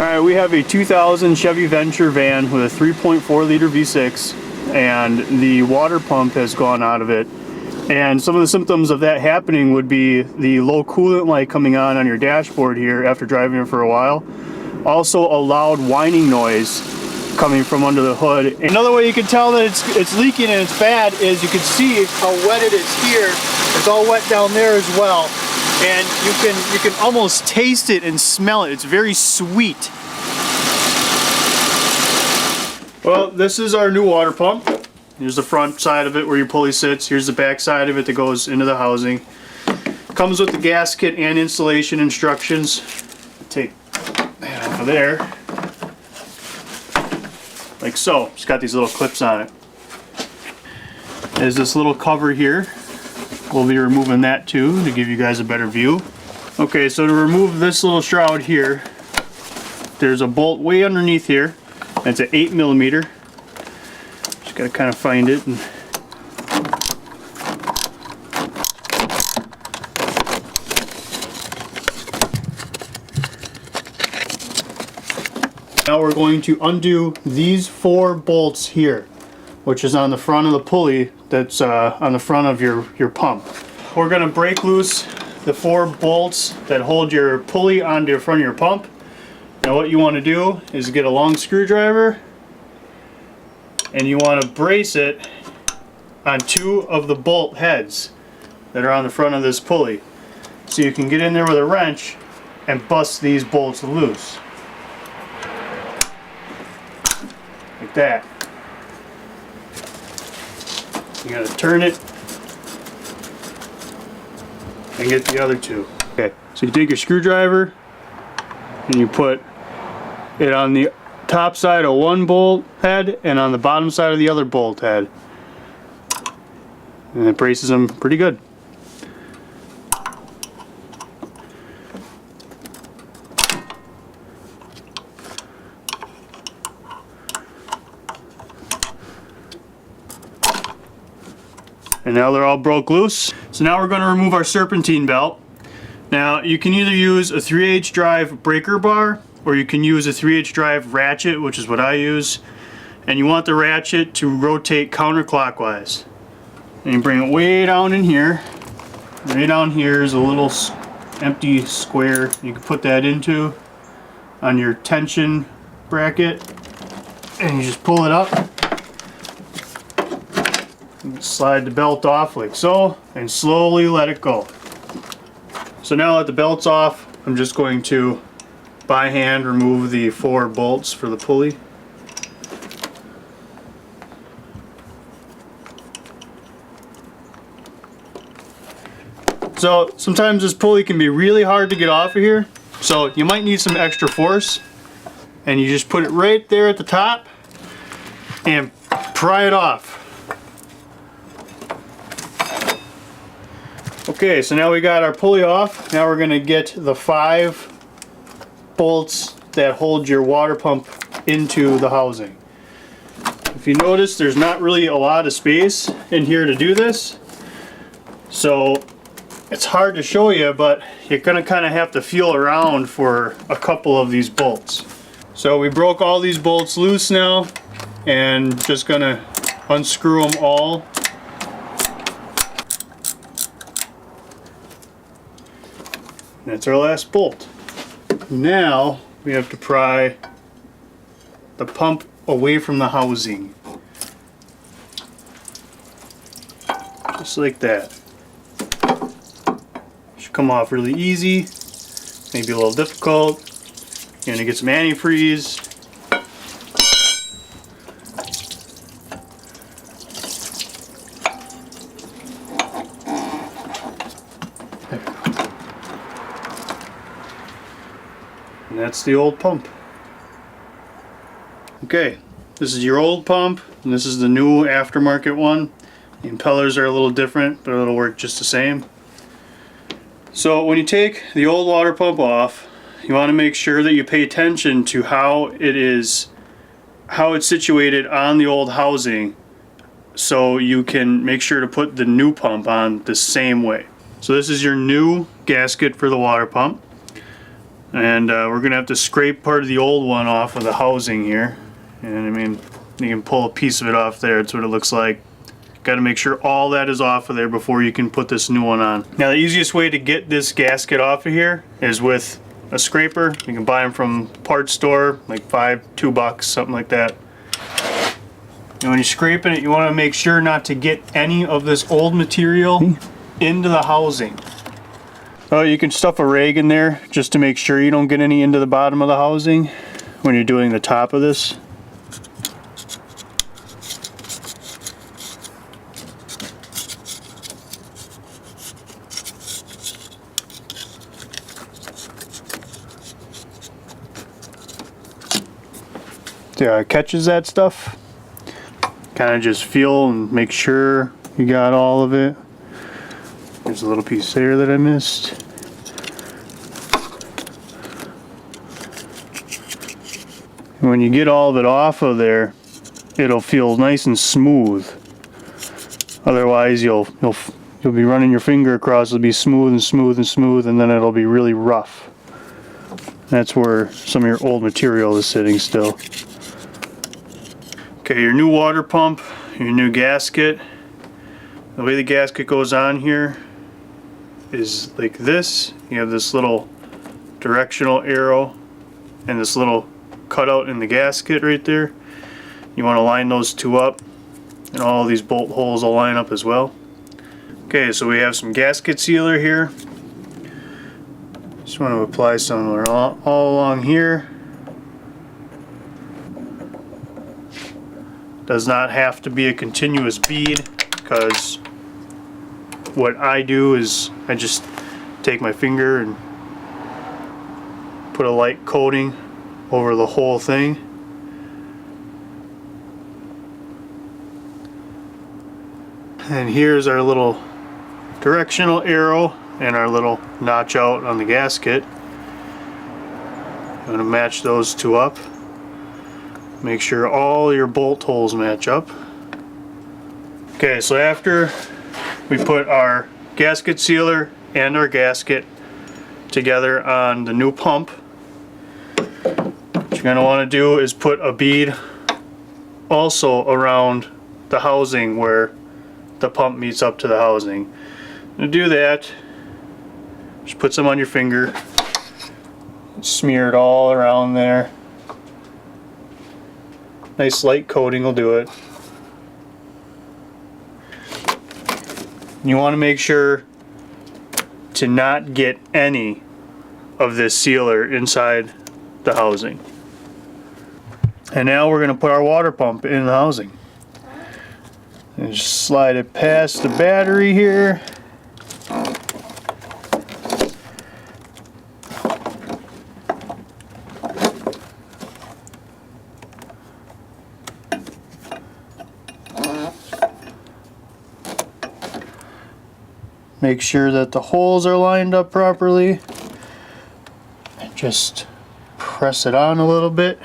Alright, we have a 2000 Chevy Venture van with a 3.4 liter V6, and the water pump has gone out of it. And some of the symptoms of that happening would be the low coolant light coming on your dashboard here after driving it for a while. Also a loud whining noise coming from under the hood. Another way you can tell that it's leaking and it's bad is you can see how wet it is here. It's all wet down there as well. And you can almost taste it and smell it. It's very sweet. Well, this is our new water pump. Here's the front side of it where your pulley sits. Here's the back side of it that goes into the housing. Comes with the gasket and installation instructions. Take that off of there. Like so. It's got these little clips on it. There's this little cover here. We'll be removing that too to give you guys a better view. Okay, so to remove this little shroud here, there's a bolt way underneath here. It's an 8mm. Just gotta kind of find it. Now we're going to undo these 4 bolts here, which is on the front of the pulley that's on the front of your pump. We're going to break loose the 4 bolts that hold your pulley onto the front of your pump. Now what you want to do is get a long screwdriver and you want to brace it on 2 of the bolt heads that are on the front of this pulley. So you can get in there with a wrench and bust these bolts loose. Like that. You gotta turn it and get the other 2. Okay, so you take your screwdriver and you put it on the top side of one bolt head and on the bottom side of the other bolt head. And it braces them pretty good. And now they're all broke loose. So now we're going to remove our serpentine belt. Now you can either use a 3/8 drive breaker bar or you can use a 3/8 drive ratchet, which is what I use. And you want the ratchet to rotate counterclockwise. And you bring it way down in here. Right down here is a little empty square you can put that into on your tension bracket. And you just pull it up. Slide the belt off like so and slowly let it go. So now that the belt's off, I'm just going to by hand remove the 4 bolts for the pulley. So sometimes this pulley can be really hard to get off of here, so you might need some extra force, and you just put it right there at the top and pry it off. Okay, so now we got our pulley off. Now we're going to get the 5 bolts that hold your water pump into the housing. If you notice, there's not really a lot of space in here to do this, so it's hard to show you, but you're going to kind of have to feel around for a couple of these bolts. So we broke all these bolts loose now, and just going to unscrew them all. That's our last bolt. Now we have to pry the pump away from the housing. Just like that. Should come off really easy, maybe a little difficult. You're gonna get some antifreeze. And that's the old pump. Okay, this is your old pump, and this is the new aftermarket one. The impellers are a little different, but it'll work just the same. So when you take the old water pump off, you want to make sure that you pay attention to how it's situated on the old housing, so you can make sure to put the new pump on the same way. So this is your new gasket for the water pump. And we're gonna have to scrape part of the old one off of the housing here. And I mean, you can pull a piece of it off there. That's what it looks like. Got to make sure all that is off of there before you can put this new one on. Now the easiest way to get this gasket off of here is with a scraper. You can buy them from parts store, like $2, something like that. And when you're scraping it, you want to make sure not to get any of this old material into the housing. Oh, you can stuff a rag in there just to make sure you don't get any into the bottom of the housing when you're doing the top of this. Yeah, it catches that stuff. Kind of just feel and make sure you got all of it. There's a little piece there that I missed. And when you get all of it off of there, it'll feel nice and smooth. Otherwise, you'll be running your finger across. It'll be smooth and smooth and smooth, and then it'll be really rough. That's where some of your old material is sitting still. Okay, your new water pump, your new gasket. The way the gasket goes on here is like this. You have this little directional arrow and this little cutout in the gasket right there. You want to line those two up, and all these bolt holes will line up as well. Okay, so we have some gasket sealer here. Just want to apply some all along here. Does not have to be a continuous bead, because what I do is I just take my finger and put a light coating over the whole thing. And here's our little directional arrow and our little notch out on the gasket. I'm going to match those two up. Make sure all your bolt holes match up. Okay, so after we put our gasket sealer and our gasket together on the new pump, what you're going to want to do is put a bead also around the housing where the pump meets up to the housing. To do that, just put some on your finger, smear it all around there. Nice light coating will do it. You want to make sure to not get any of this sealer inside the housing. And now we're going to put our water pump in the housing. And just slide it past the battery here. Make sure that the holes are lined up properly. And just press it on a little bit.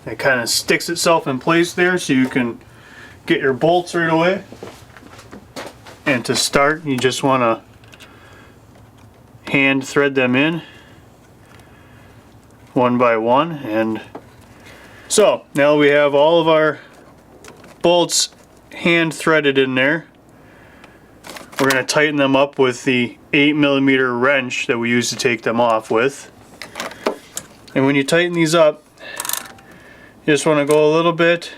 It kind of sticks itself in place there so you can get your bolts right away. And to start, you just want to hand thread them in one by one. And so now we have all of our bolts hand threaded in there. We're going to tighten them up with the 8mm wrench that we use to take them off with. And when you tighten these up, you just want to go a little bit,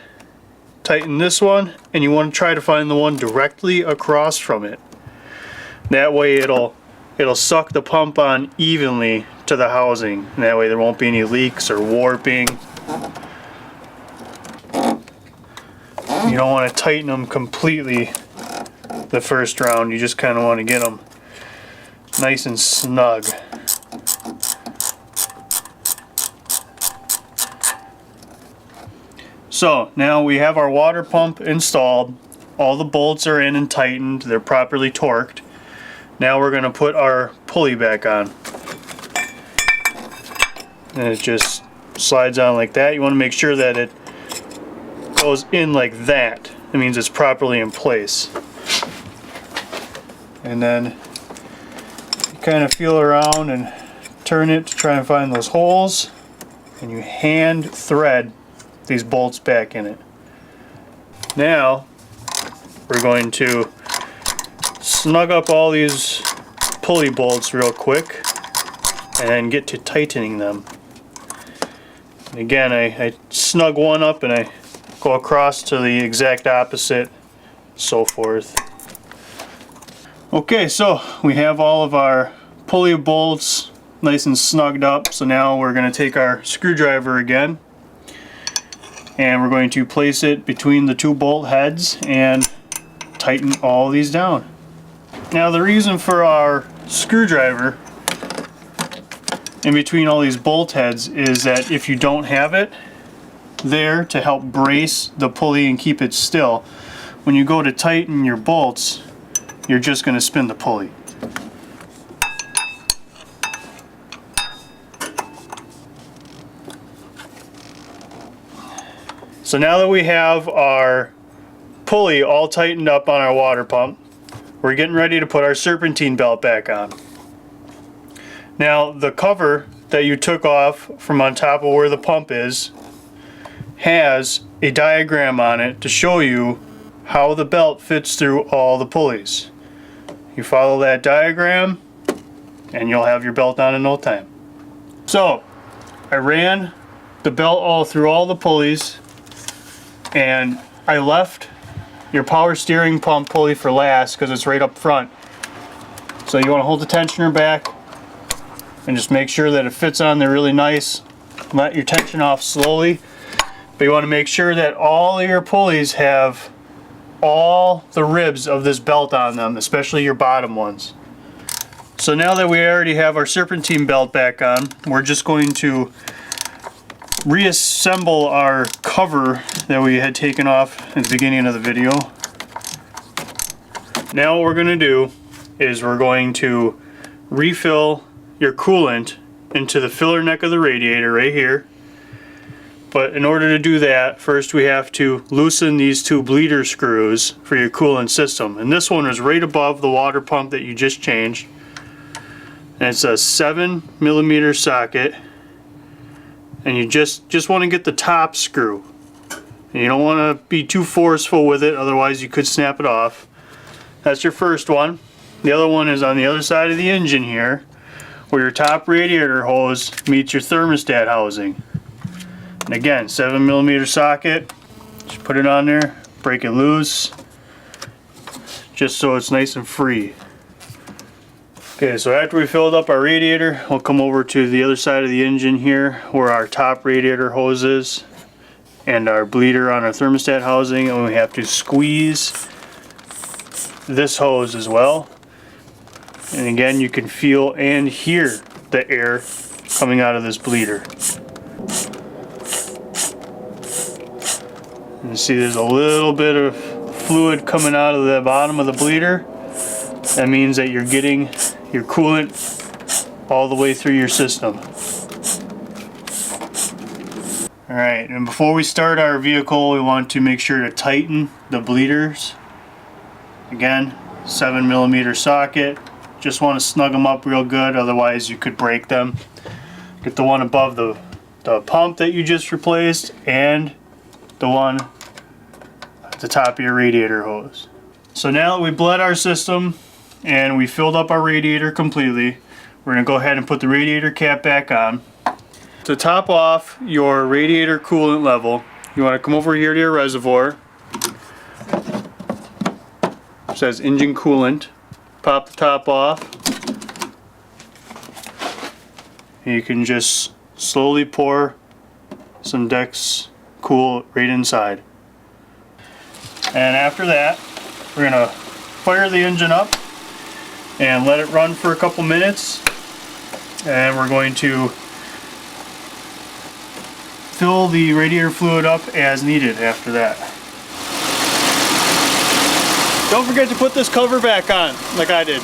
tighten this one, and you want to try to find the one directly across from it. That way it'll suck the pump on evenly to the housing. And that way there won't be any leaks or warping. You don't want to tighten them completely the first round. You just kind of want to get them nice and snug. So now we have our water pump installed. All the bolts are in and tightened. They're properly torqued. Now we're going to put our pulley back on. And it just slides on like that. You want to make sure that it goes in like that. It means it's properly in place. And then you kind of feel around and turn it to try and find those holes, and you hand thread these bolts back in it. Now we're going to snug up all these pulley bolts real quick and then get to tightening them. And again, I snug one up and I go across to the exact opposite, so forth. Okay, so we have all of our pulley bolts nice and snugged up. So now we're going to take our screwdriver again and we're going to place it between the two bolt heads and tighten all these down. Now the reason for our screwdriver in between all these bolt heads is that if you don't have it there to help brace the pulley and keep it still, when you go to tighten your bolts, you're just going to spin the pulley. So now that we have our pulley all tightened up on our water pump, we're getting ready to put our serpentine belt back on. Now the cover that you took off from on top of where the pump is has a diagram on it to show you how the belt fits through all the pulleys. You follow that diagram and you'll have your belt on in no time. So I ran the belt all through all the pulleys, and I left your power steering pump pulley for last because it's right up front. So you want to hold the tensioner back and just make sure that it fits on there really nice. Let your tension off slowly, but you want to make sure that all of your pulleys have all the ribs of this belt on them, especially your bottom ones. So now that we already have our serpentine belt back on, we're just going to reassemble our cover that we had taken off at the beginning of the video. Now what we're going to do is we're going to refill your coolant into the filler neck of the radiator right here. But in order to do that, first we have to loosen these two bleeder screws for your coolant system. And this one is right above the water pump that you just changed. And it's a 7mm socket. And you just want to get the top screw. And you don't want to be too forceful with it, otherwise you could snap it off. That's your first one. The other one is on the other side of the engine here, where your top radiator hose meets your thermostat housing. And again, 7mm socket. Just put it on there, break it loose, just so it's nice and free. Okay, so after we filled up our radiator, we'll come over to the other side of the engine here where our top radiator hose is and our bleeder on our thermostat housing, and we have to squeeze this hose as well. And again, you can feel and hear the air coming out of this bleeder. And you see there's a little bit of fluid coming out of the bottom of the bleeder. That means that you're getting your coolant all the way through your system. Alright, and before we start our vehicle, we want to make sure to tighten the bleeders. Again, 7mm socket. Just want to snug them up real good, otherwise you could break them. Get the one above the pump that you just replaced and the one at the top of your radiator hose. So now that we bled our system and we filled up our radiator completely, we're going to go ahead and put the radiator cap back on. To top off your radiator coolant level, you want to come over here to your reservoir. It says engine coolant. Pop the top off. And you can just slowly pour some Dex Cool right inside. And after that, we're going to fire the engine up and let it run for a couple minutes, and we're going to fill the radiator fluid up as needed after that. Don't forget to put this cover back on like I did.